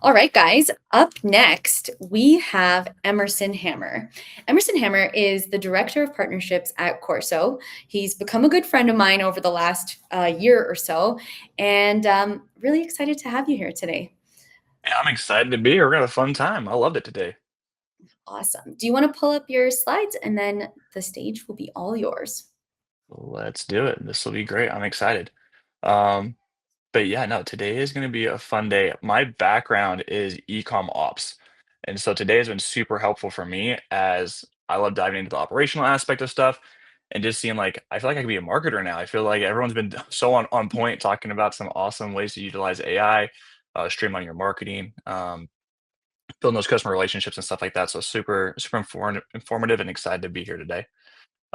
All right, guys, up next, we have Emerson Hammer. Emerson Hammer is the Director of Partnerships at Corso. He's become a good friend of mine over the last year or so, and really excited to have you here today. Yeah, I'm excited to be here. We're gonna have a fun time. I loved it today. Awesome. Do you want to pull up your slides and then the stage will be all yours? Let's do it. This will be great. I'm excited. Um, but yeah, no, today is gonna be a fun day. My background is ecom ops, and so today has been super helpful for me as I love diving into the operational aspect of stuff and just seeing like I feel like I could be a marketer now. I feel like everyone's been so on point talking about some awesome ways to utilize AI, streamline your marketing, building those customer relationships and stuff like that. So super informative and excited to be here today.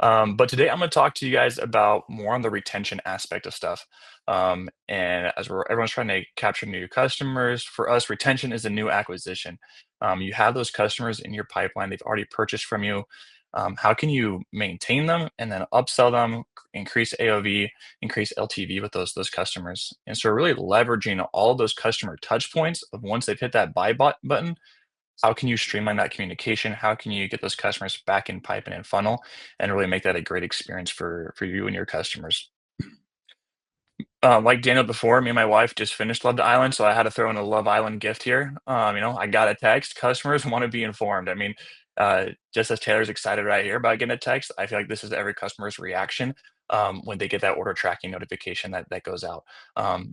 But today I'm going to talk to you guys about more on the retention aspect of stuff. And as everyone's trying to capture new customers, for us, retention is a new acquisition. You have those customers in your pipeline; they've already purchased from you. How can you maintain them and then upsell them, increase AOV, increase LTV with those customers? And so, really leveraging all those customer touch points of once they've hit that button, how can you streamline that communication? How can you get those customers back in pipe and in funnel and really make that a great experience for you and your customers? Like Daniel before, me and my wife just finished Love Island, so I had to throw in a Love Island gift here. I got a text. Customers want to be informed. I mean, just as Taylor's excited right here about getting a text, I feel like this is every customer's reaction when they get that order tracking notification that goes out.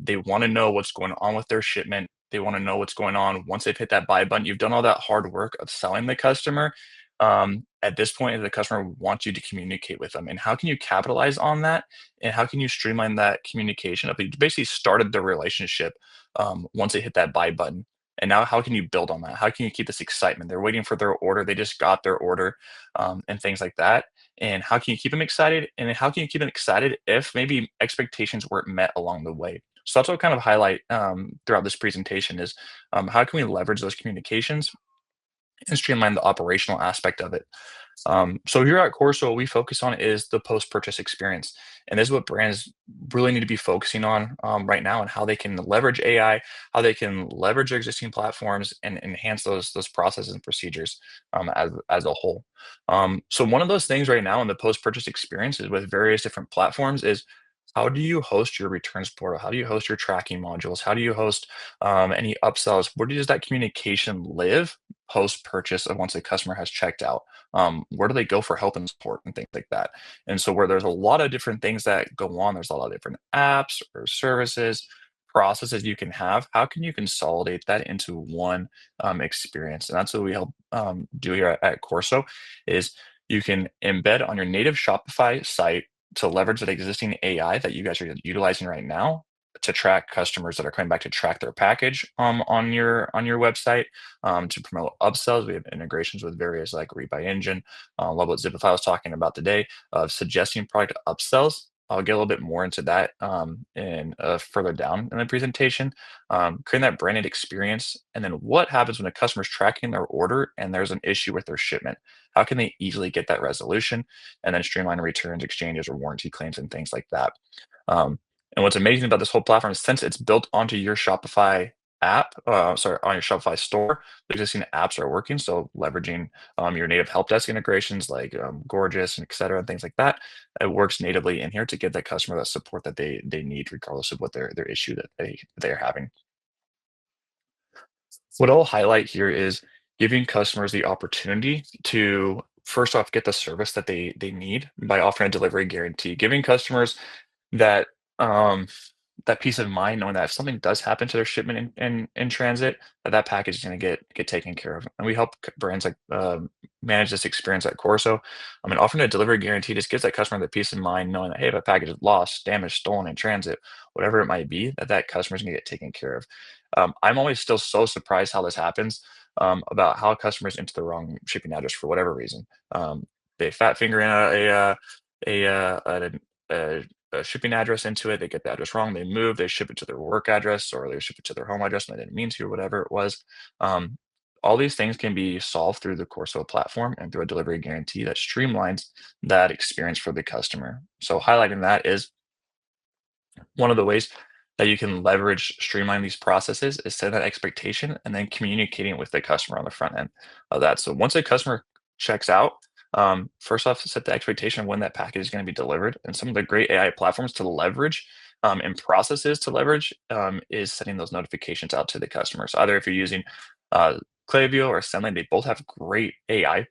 They want to know what's going on with their shipment. They want to know what's going on once they've hit that buy button. You've done all that hard work of selling the customer. At this point, the customer wants you to communicate with them, and how can you capitalize on that? And how can you streamline that communication up? You basically started the relationship once they hit that buy button. And now, how can you build on that? How can you keep this excitement? They're waiting for their order. They just got their order, and things like that. And how can you keep them excited? And then how can you keep them excited if maybe expectations weren't met along the way? So that's what kind of highlight throughout this presentation is how can we leverage those communications and streamline the operational aspect of it. So here at Corso, what we focus on is the post-purchase experience, and this is what brands really need to be focusing on right now, and how they can leverage AI, how they can leverage their existing platforms, and enhance those processes and procedures as a whole. So one of those things right now in the post-purchase experiences with various different platforms is how do you host your returns portal? How do you host your tracking modules? How do you host any upsells? Where does that communication live post purchase of once a customer has checked out? Where do they go for help and support and things like that? And so, where there's a lot of different things that go on, there's a lot of different apps or services, processes you can have. How can you consolidate that into one experience? And that's what we help do here at Corso. Is you can embed on your native Shopify site to leverage that existing AI that you guys are utilizing right now to track customers that are coming back to track their package on your website, to promote upsells. We have integrations with various like Rebuy Engine. Love what Zipify was talking about today of suggesting product upsells. I'll get a little bit more into that in further down in the presentation. Creating that branded experience, and then what happens when a customer's tracking their order and there's an issue with their shipment? How can they easily get that resolution, and then streamline returns, exchanges, or warranty claims and things like that? Um, and what's amazing about this whole platform is since it's built onto your Shopify app, sorry, on your Shopify store, the existing apps are working. So leveraging your native help desk integrations like Gorgeous and et cetera, and things like that, it works natively in here to give that customer that support that they need, regardless of what their issue that they're having. What I'll highlight here is giving customers the opportunity to first off get the service that they need by offering a delivery guarantee, giving customers that um, that peace of mind knowing that if something does happen to their shipment in transit, that package is going to get taken care of. And we help brands like manage this experience at Corso. I mean, offering a delivery guarantee just gives that customer the peace of mind knowing that hey, if a package is lost, damaged, stolen in transit, whatever it might be, that customer is going to get taken care of. I'm always still so surprised how this happens, about how customers enter the wrong shipping address for whatever reason. They fat finger in a, a, a, a shipping address into it. They get the address wrong. They move. They ship it to their work address, or they ship it to their home address and they didn't mean to, or whatever it was. Um, all these things can be solved through the Corso platform and through a delivery guarantee that streamlines that experience for the customer. So highlighting that is one of the ways. that you can leverage, streamline these processes is set that expectation and then communicating with the customer on the front end of that. So once a customer checks out, first off, set the expectation of when that package is going to be delivered. And some of the great AI platforms to leverage and processes to leverage is setting those notifications out to the customers. Either if you're using uh, Klaviyo or Sendly, they both have great AI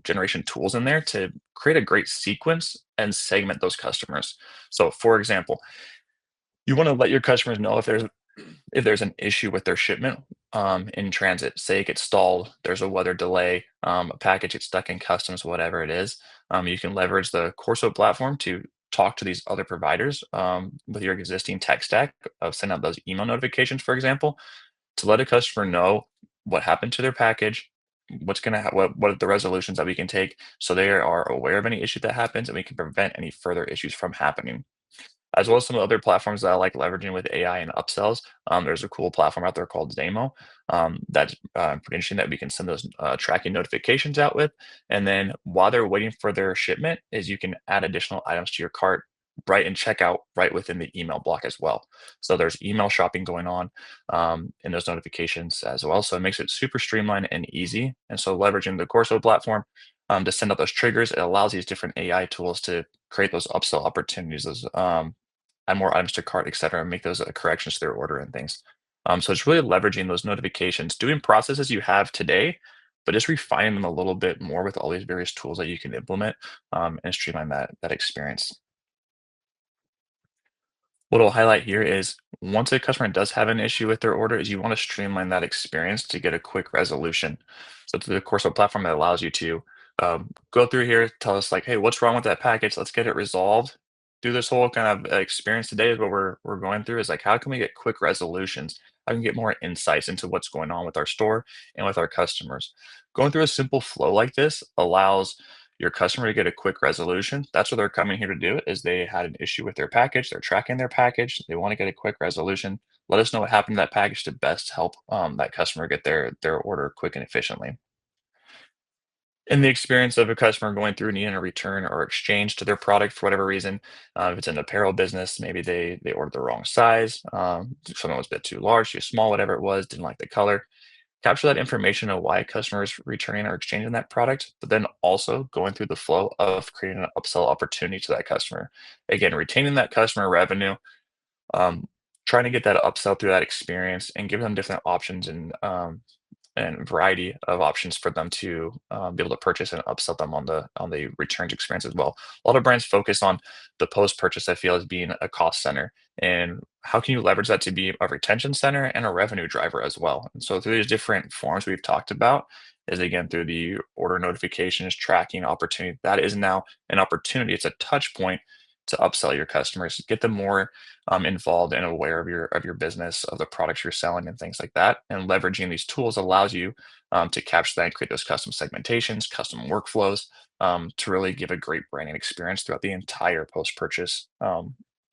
generation tools in there to create a great sequence and segment those customers. So, for example, you want to let your customers know if there's an issue with their shipment in transit. Say it gets stalled, there's a weather delay, a package gets stuck in customs, whatever it is. You can leverage the Corso platform to talk to these other providers with your existing tech stack of send out those email notifications, for example, to let a customer know what happened to their package, what are the resolutions that we can take, so they are aware of any issue that happens, and we can prevent any further issues from happening, as well as some other platforms that I like leveraging with AI and upsells. There's a cool platform out there called Zamo that's pretty interesting that we can send those tracking notifications out with. And then while they're waiting for their shipment, is you can add additional items to your cart right in checkout right within the email block as well. So there's email shopping going on in those notifications as well. So it makes it super streamlined and easy. And so leveraging the Corso platform to send out those triggers, it allows these different AI tools to create those upsell opportunities, those add more items to cart, et cetera, and make those corrections to their order and things. So it's really leveraging those notifications, doing processes you have today, but just refining them a little bit more with all these various tools that you can implement and streamline that experience. What I'll highlight here is once a customer does have an issue with their order, is you want to streamline that experience to get a quick resolution. So through the Corso platform that allows you to go through here, tell us like, hey, what's wrong with that package? Let's get it resolved. Through this whole kind of experience today is what we're going through is like, how can we get quick resolutions? How can we get more insights into what's going on with our store and with our customers? Going through a simple flow like this allows your customer to get a quick resolution. That's what they're coming here to do is they had an issue with their package. They're tracking their package. They want to get a quick resolution. Let us know what happened to that package to best help that customer get their order quick and efficiently. In the experience of a customer going through needing a return or exchange to their product for whatever reason, if it's an apparel business, maybe they ordered the wrong size, something was a bit too large, too small, whatever it was, didn't like the color. Capture that information of why customers returning or exchanging that product, but then also going through the flow of creating an upsell opportunity to that customer. Again, retaining that customer revenue, um, trying to get that upsell through that experience and giving them different options and variety of options for them to be able to purchase and upsell them on the returns experience as well. A lot of brands focus on the post purchase, I feel, as being a cost center, and how can you leverage that to be a retention center and a revenue driver as well. And so through these different forms we've talked about is again through the order notifications, tracking opportunity. That is now an opportunity. It's a touch point to upsell your customers, get them more involved and aware of your business, of the products you're selling, and things like that. And leveraging these tools allows you to capture that and create those custom segmentations, custom workflows to really give a great branding experience throughout the entire post-purchase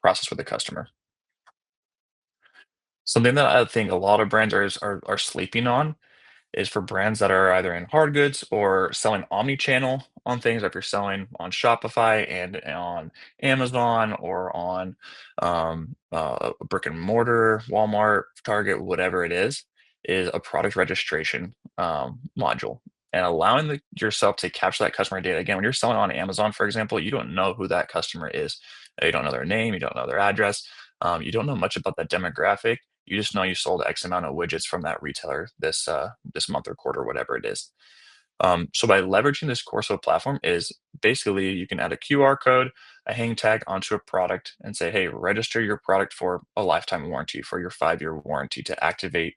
process with the customer. Something that I think a lot of brands are sleeping on is for brands that are either in hard goods or selling omni-channel on things. If you're selling on Shopify and on Amazon or on brick and mortar, Walmart, Target, whatever it is a product registration module. And allowing yourself to capture that customer data. Again, when you're selling on Amazon, for example, you don't know who that customer is. You don't know their name, you don't know their address, you don't know much about that demographic. You just know you sold X amount of widgets from that retailer this month or quarter, whatever it is. So by leveraging this Corso platform is basically you can add a QR code, a hang tag onto a product and say, hey, register your product for a lifetime warranty, for your 5-year warranty to activate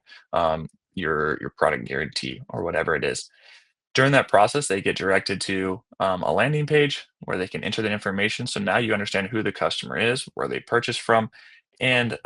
your product guarantee or whatever it is. During that process, they get directed to a landing page where they can enter the information. So now you understand who the customer is, where they purchased from, and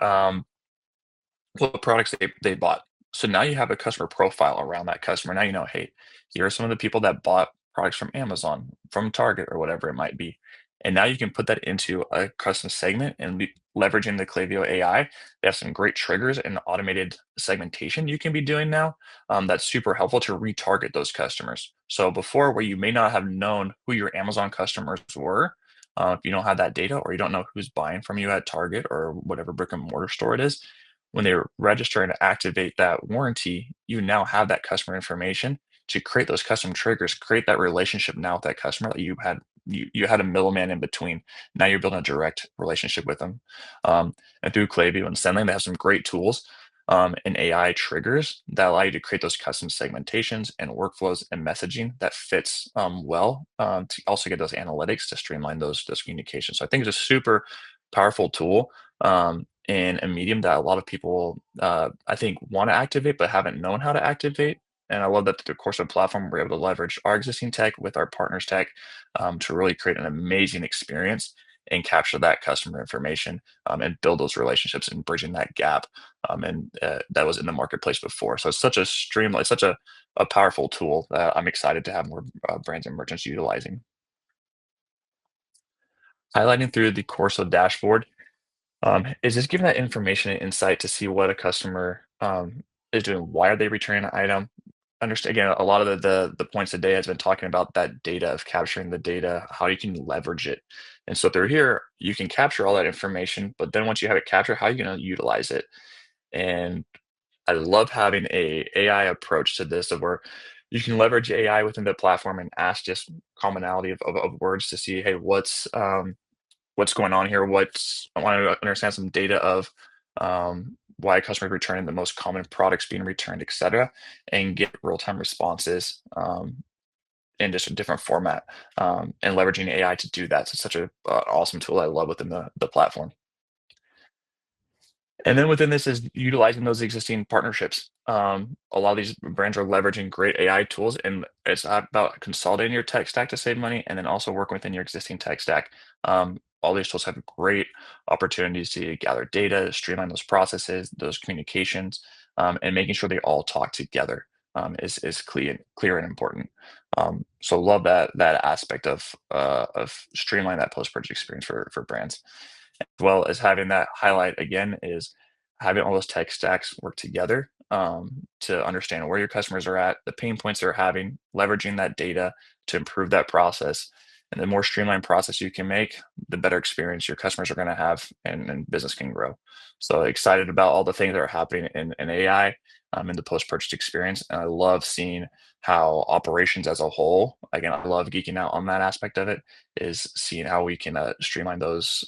what products they bought. So now you have a customer profile around that customer. Now you know, hey, here are some of the people that bought products from Amazon, from Target, or whatever it might be. And now you can put that into a custom segment and leveraging the Klaviyo AI. They have some great triggers and automated segmentation you can be doing now. That's super helpful to retarget those customers. So before, where you may not have known who your Amazon customers were, If you don't have that data or you don't know who's buying from you at Target or whatever brick and mortar store it is, when they register and activate that warranty, you now have that customer information to create those custom triggers, create that relationship now with that customer that you had a middleman in between. Now you're building a direct relationship with them. And through Klaviyo and Sendling, they have some great tools and AI triggers that allow you to create those custom segmentations and workflows and messaging that fits well to also get those analytics to streamline those communications. So I think it's a super powerful tool in a medium that a lot of people I think want to activate but haven't known how to activate. And I love that through the course of the platform, we're able to leverage our existing tech with our partners' tech to really create an amazing experience and capture that customer information and build those relationships and bridging that gap and that was in the marketplace before. So it's such a streamline, such a powerful tool that I'm excited to have more brands and merchants utilizing. Highlighting through the Corso dashboard is just giving that information and insight to see what a customer is doing. Why are they returning an item? Understand again, a lot of the points today has been talking about that data of capturing the data, how you can leverage it. And so through here, you can capture all that information, but then once you have it captured, how are you going to utilize it? And I love having a AI approach to this of where you can leverage AI within the platform and ask just commonality of words to see, hey, what's going on here? What's I want to understand some data of why customers returning the most common products being returned, et cetera, and get real-time responses in just a different format and leveraging AI to do that. So it's such a awesome tool I love within the platform. And then within this is utilizing those existing partnerships. A lot of these brands are leveraging great AI tools, and it's about consolidating your tech stack to save money, and then also working within your existing tech stack. All these tools have great opportunities to gather data, streamline those processes, those communications, and making sure they all talk together is clear and important. So love that aspect of streamline that post purchase experience for brands well as having that highlight again is having all those tech stacks work together to understand where your customers are at, the pain points they're having, leveraging that data to improve that process. And the more streamlined process you can make, the better experience your customers are going to have and business can grow. So excited about all the things that are happening in AI in the post-purchase experience. And I love seeing how operations as a whole, again, I love geeking out on that aspect of it, is seeing how we can streamline those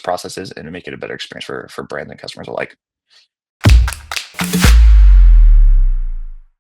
processes and make it a better experience for brands and customers alike.